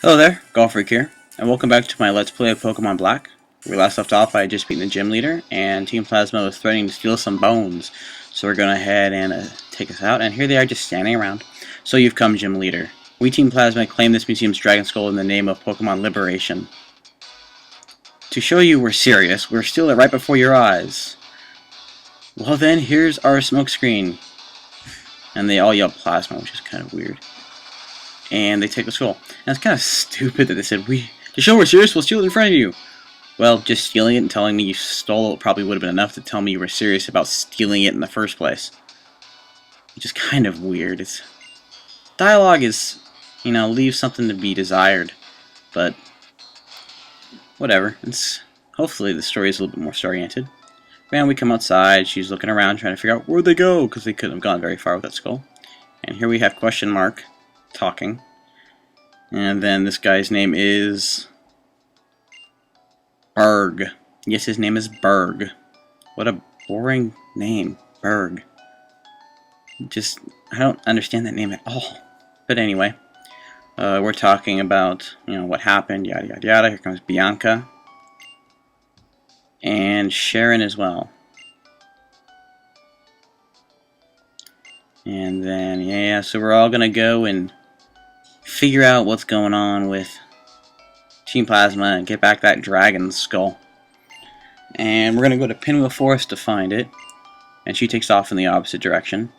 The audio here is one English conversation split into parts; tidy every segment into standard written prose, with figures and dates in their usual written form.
Hello there, Golf Freak here, and welcome back to my Let's Play of Pokemon Black. We last left off, I had just beaten the gym leader, and Team Plasma was threatening to steal some bones. So we're going to head and take us out, and here they are just standing around. So you've come, gym leader. We Team Plasma claim this museum's Dragon Skull in the name of Pokemon Liberation. To show you we're serious, we're stealing it right before your eyes. Well then, here's our smokescreen. And they all yell Plasma, which is kind of weird. And they take the skull. And it's kind of stupid that they said, to show we're serious, we'll steal it in front of you. Well, just stealing it and telling me you stole it probably would have been enough to tell me you were serious about stealing it in the first place. Which is kind of weird. Dialogue is, leaves something to be desired. But, whatever. Hopefully the story is a little bit more story-oriented. And we come outside, she's looking around trying to figure out where'd they go, because they couldn't have gone very far with that skull. And here we have question mark talking. And then this guy's name is Berg. Yes, his name is Berg. What a boring name, Berg. I don't understand that name at all. But anyway, we're talking about, what happened, yada yada yada. Here comes Bianca. And Sharon as well. And then, yeah, so we're all gonna go and figure out what's going on with Team Plasma and get back that dragon skull. And we're going to go to Pinwheel Forest to find it. And she takes off in the opposite direction.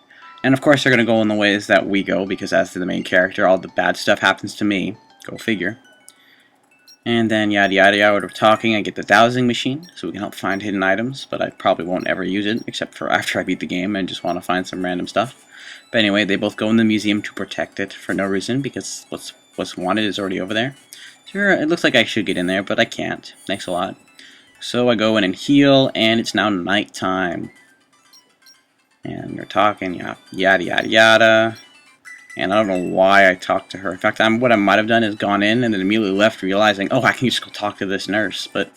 And of course they're going to go in the ways that we go, because as the main character, all the bad stuff happens to me. Go figure. And then yada yada yada, we're talking, I get the dowsing machine, so we can help find hidden items, but I probably won't ever use it, except for after I beat the game and just want to find some random stuff. But anyway, they both go in the museum to protect it for no reason, because what's wanted is already over there. Sure, it looks like I should get in there, but I can't. Thanks a lot. So I go in and heal, and it's now nighttime. And they're talking, yada yada yada. And I don't know why I talked to her. In fact, what I might have done is gone in and then immediately left, realizing, oh, I can just go talk to this nurse. But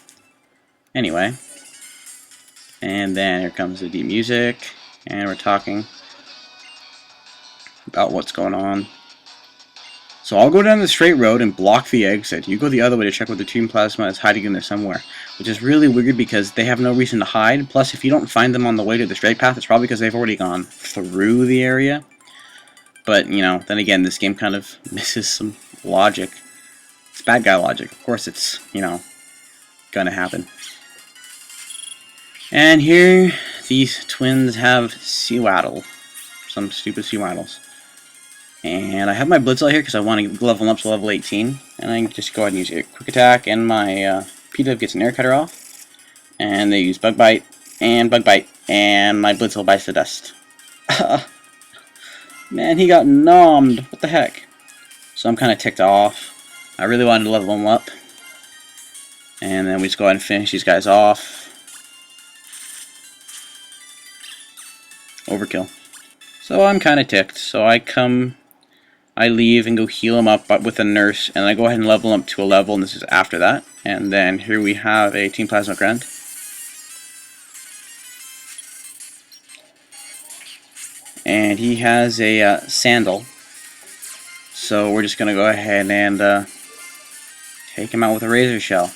anyway. And then here comes the deep music, and we're talking about what's going on. So I'll go down the straight road and block the exit. You go the other way to check where the Team Plasma is hiding in there somewhere. Which is really weird because they have no reason to hide. Plus, if you don't find them on the way to the straight path, it's probably because they've already gone through the area. But, then again, this game kind of misses some logic. It's bad guy logic. Of course it's, gonna happen. And here, these twins have Seawaddle. Some stupid Seawaddles. And I have my Blitzle here because I want to level them up to level 18. And I can just go ahead and use a Quick Attack, and my P-Dove gets an Air Cutter off. And they use Bug Bite, and Bug Bite, and my Blitzle bites the dust. Man, he got nommed. What the heck? So I'm kind of ticked off. I really wanted to level him up. And then we just go ahead and finish these guys off. Overkill. So I'm kind of ticked. So I leave and go heal him up with a nurse. And I go ahead and level him up to a level. And this is after that. And then here we have a Team Plasma Grunt. And he has a sandal. So we're just going to go ahead and take him out with a Razor Shell.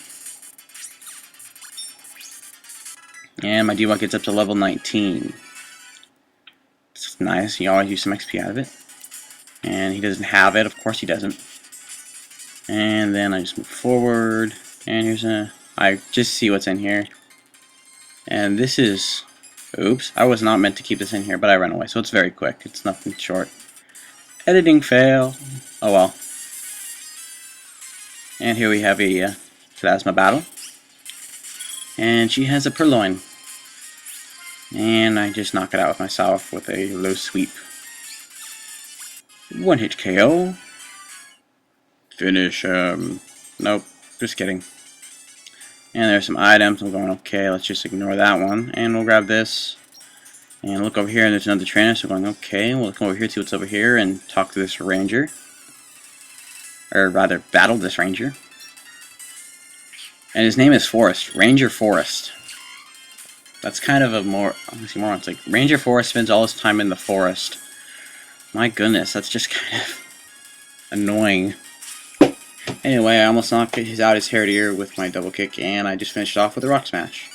And my D-Walk gets up to level 19. It's nice. You always use some XP out of it. And he doesn't have it. Of course he doesn't. And then I just move forward. And I just see what's in here. And this is... Oops, I was not meant to keep this in here, but I ran away, so it's very quick. It's nothing short. Editing fail. Oh well. And here we have a Plasma battle. And she has a Purloin. And I just knock it out with myself with a low sweep. 1-hit KO. Finish him. Nope, just kidding. And there's some items. I'm going, okay, let's just ignore that one. And we'll grab this. And look over here, and there's another trainer. So we're going, okay, we'll come over here, see what's over here, and talk to this ranger. Or rather, battle this ranger. And his name is Forrest. Ranger Forrest. That's kind of a more... oxymoron. It's like, Ranger Forrest spends all his time in the forest. My goodness, that's just kind of annoying. Anyway, I almost knocked out his Herdier with my double kick, and I just finished it off with a Rock Smash.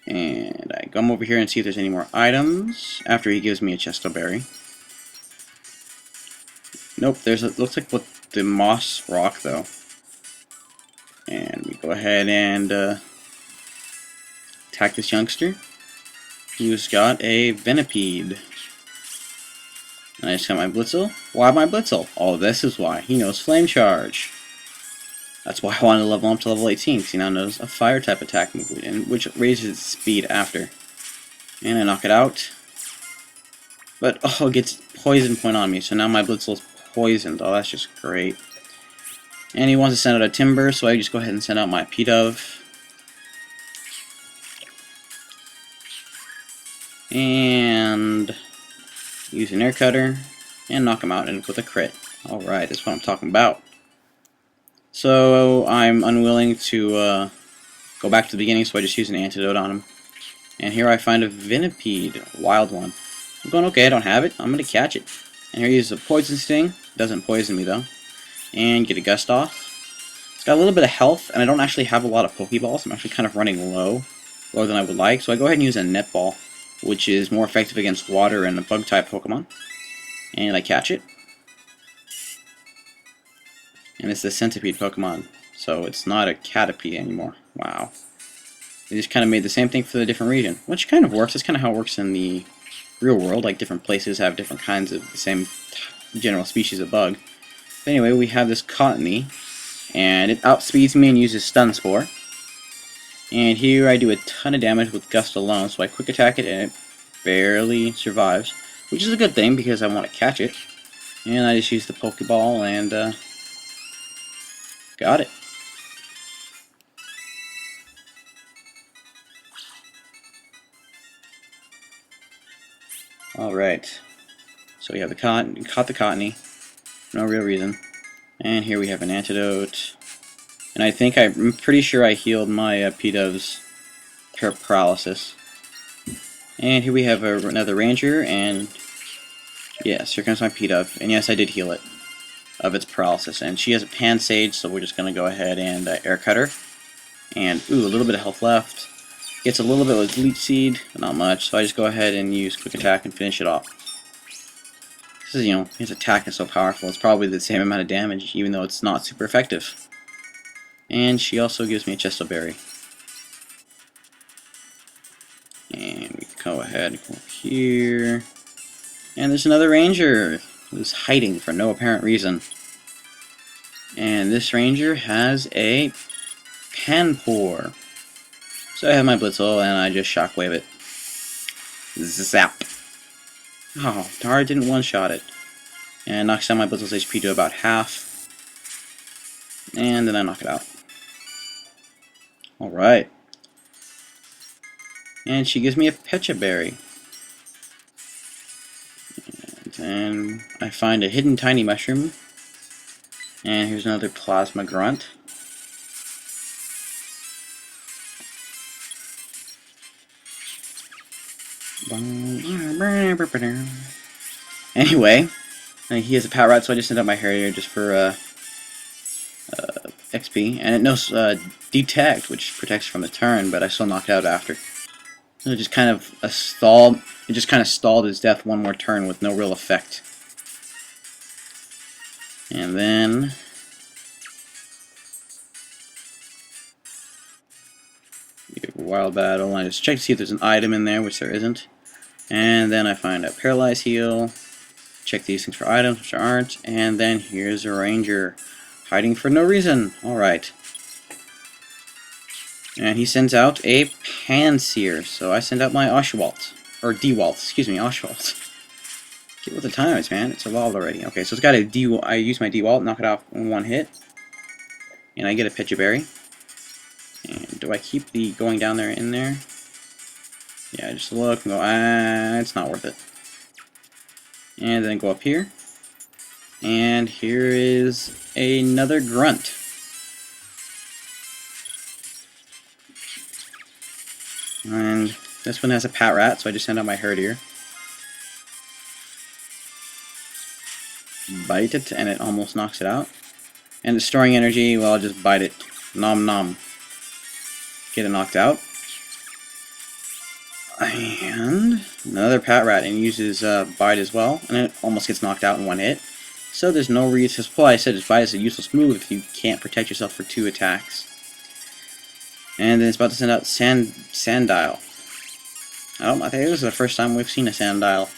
And I come over here and see if there's any more items after he gives me a Chesto Berry. Nope, there's a, looks like what the Moss Rock though. And we go ahead and attack this youngster, who's got a Venipede. And I just got my Blitzel. Why my Blitzel? Oh, this is why. He knows Flame Charge. That's why I wanted to level up to level 18, because he now knows a fire type attack move, which raises its speed after. And I knock it out. But, oh, it gets poison point on me, so now my Blitzel's poisoned. Oh, that's just great. And he wants to send out a Timber, so I just go ahead and send out my P-Dove. And use an Air Cutter, and knock him out and with a crit. Alright, that's what I'm talking about. So I'm unwilling to go back to the beginning, so I just use an antidote on him. And here I find a Venipede, a wild one. I'm going, okay, I don't have it, I'm going to catch it. And here he uses a Poison Sting, doesn't poison me though. And get a Gust off. It's got a little bit of health, and I don't actually have a lot of Pokeballs. I'm actually kind of running lower than I would like. So I go ahead and use a Netball, which is more effective against water and a Bug-type Pokemon. And I catch it. And it's the Centipede Pokemon, so it's not a Caterpie anymore. Wow. They just kind of made the same thing for the different region, which kind of works. That's kind of how it works in the real world. Like, different places have different kinds of the same general species of bug. But anyway, we have this Cottony, and it outspeeds me and uses Stun Spore. And here I do a ton of damage with Gust alone, so I quick attack it and it barely survives, which is a good thing because I want to catch it. And I just use the Pokeball and got it. Alright, so we have caught the Cottony, no real reason. And here we have an antidote. And I'm pretty sure I healed my P-Dove's paralysis. And here we have another Ranger, and yes, here comes my P-Dove. And yes, I did heal it of its paralysis. And she has a Pansage, so we're just going to go ahead and Air Cutter. And, ooh, a little bit of health left. Gets a little bit with Leech Seed, but not much, so I just go ahead and use Quick Attack and finish it off. This is, his attack is so powerful, it's probably the same amount of damage, even though it's not super effective. And she also gives me a Chesto Berry. And we go ahead and go here. And there's another Ranger who's hiding for no apparent reason. And this Ranger has a Panpour. So I have my Blitzel and I just Shockwave it. Zap! Oh, darn, didn't one-shot it. And knocks down my Blitzel's HP to about half. And then I knock it out. Alright. And she gives me a Pecha Berry. And then I find a hidden tiny mushroom. And here's another Plasma Grunt. Anyway, he has a Power Rat, so I just sent out my Harrier just for XP, and it knows Detect, which protects from the turn, but I still knocked out after. So it just kind of stalled. It just kind of stalled his death one more turn with no real effect. And then we have a Wild Battle, and I just check to see if there's an item in there, which there isn't. And then I find a Paralyze Heal. Check these things for items, which there aren't. And then here's a Ranger hiding for no reason. Alright. And he sends out a Panseer. So I send out my Oshawott. Or Dewalt. Excuse me, Oshawott. Get with the times, man. It's evolved already. Okay, so it's got a I use my Dewalt, knock it off in one hit. And I get a Pecha Berry. And do I keep the going down there in there? Yeah, just look and go, it's not worth it. And then go up here. And here is another Grunt. And this one has a Pat Rat, so I just send out my Herdier. Bite it, and it almost knocks it out. And it's storing energy, well, I'll just bite it. Nom nom. Get it knocked out. And another Pat Rat, and uses bite as well, and it almost gets knocked out in one hit. So there's no reason. Well, I said bite is a useless move if you can't protect yourself for 2 attacks. And then it's about to send out Sandile. I think this is the first time we've seen a Sandile.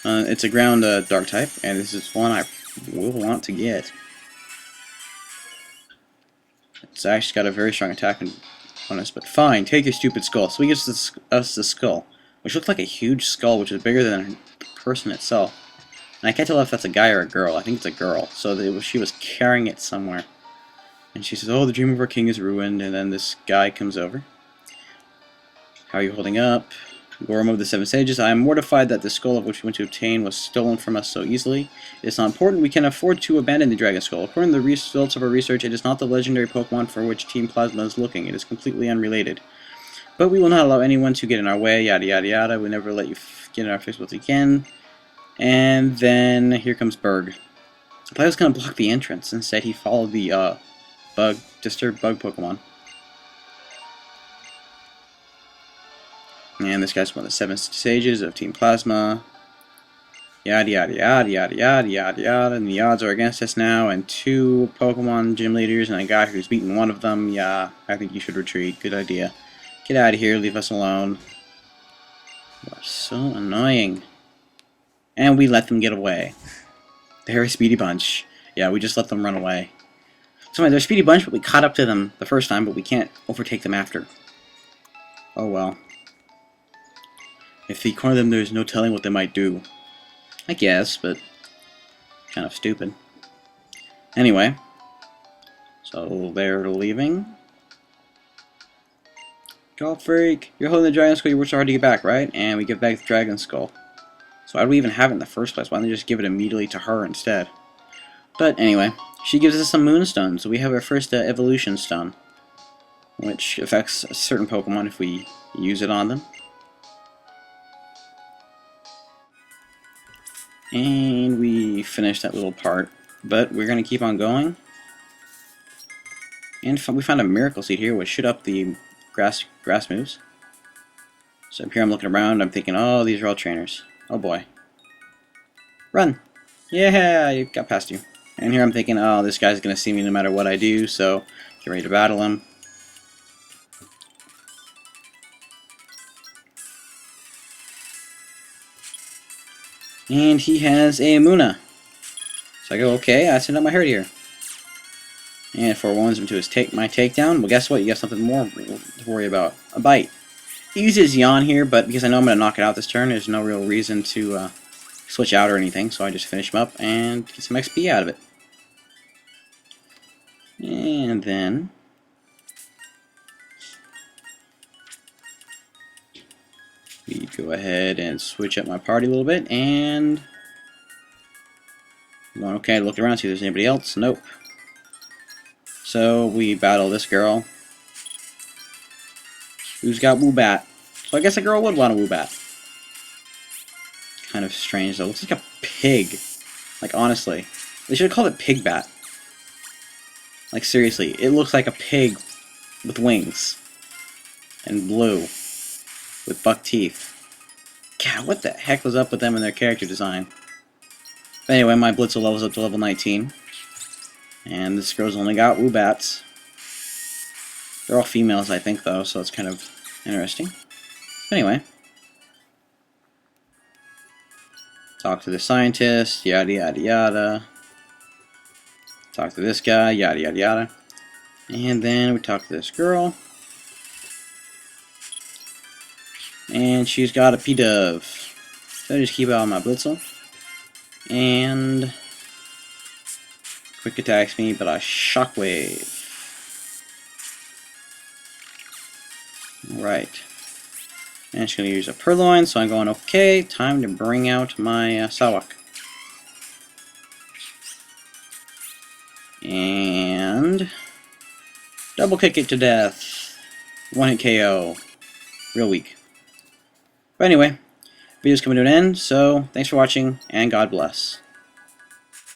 It's a ground dark type, and this is one I will want to get. It's actually got a very strong attack on us, but fine, take your stupid skull. So he gives us the skull, which looks like a huge skull, which is bigger than the person itself. And I can't tell if that's a guy or a girl. I think it's a girl. So she was carrying it somewhere. And she says, "Oh, the dream of our king is ruined." And then this guy comes over. "How are you holding up?" Gorm of the Seven Sages, "I am mortified that the skull of which we went to obtain was stolen from us so easily. It is not important. We can afford to abandon the Dragon Skull. According to the results of our research, it is not the legendary Pokemon for which Team Plasma is looking. It is completely unrelated. But we will not allow anyone to get in our way, yada yada yada. We'll never let you get in our face once again." And then here comes Berg. I thought I was going to block the entrance. Instead, he followed the disturbed bug Pokemon. And this guy's one of the 7 Sages of Team Plasma. Yada yada yada yada yada yada yada. And the odds are against us now. And 2 Pokemon gym leaders and a guy who's beaten one of them. Yeah, I think you should retreat. Good idea. Get out of here. Leave us alone. You are so annoying. And we let them get away. They're a speedy bunch. Yeah, we just let them run away. So they're a speedy bunch, but we caught up to them the first time, but we can't overtake them after. Oh well. If we corner them, there's no telling what they might do. I guess, but kind of stupid. Anyway, so they're leaving. Golf Freak, you're holding the Dragon Skull, you worked so hard to get back, right? And we give back the Dragon Skull. So why do we even have it in the first place? Why don't they just give it immediately to her instead? But anyway, she gives us some Moonstone, so we have our first Evolution Stone, which affects a certain Pokemon if we use it on them. And we finished that little part, but we're going to keep on going. And we found a Miracle Seed here, which shoot up the grass moves. So up here I'm looking around, I'm thinking, oh, these are all trainers. Oh boy. Run! Yeah, I got past you. And here I'm thinking, oh, this guy's going to see me no matter what I do, so get ready to battle him. And he has a Munna. So I go, okay, I send out my Herdier. And forewarns him to my takedown. Well, guess what? You got something more to worry about. A bite. He uses Yawn here, but because I know I'm going to knock it out this turn, there's no real reason to switch out or anything. So I just finish him up and get some XP out of it. And then we go ahead and switch up my party a little bit, and okay, look around, see if there's anybody else. Nope. So we battle this girl who's got Woobat. So I guess a girl would want a Woobat. Kind of strange though. Looks like a pig. Like honestly, they should have called it Pigbat. Like seriously, it looks like a pig with wings and blue with buck teeth. God, what the heck was up with them and their character design? But anyway, my Blitzel level's up to level 19. And this girl's only got Woobats. They're all females, I think, though, so it's kind of interesting. Anyway. Talk to the scientist, yada yada yada. Talk to this guy, yada yada yada. And then we talk to this girl. And she's got a P-Dove. So I just keep out on my Blitzel. And quick attacks me, but I Shockwave. Alright. And she's going to use a Purloin, so I'm going, okay, time to bring out my Sawak. And double kick it to death. 1-hit KO. Real weak. But anyway, video's coming to an end, so thanks for watching, and God bless.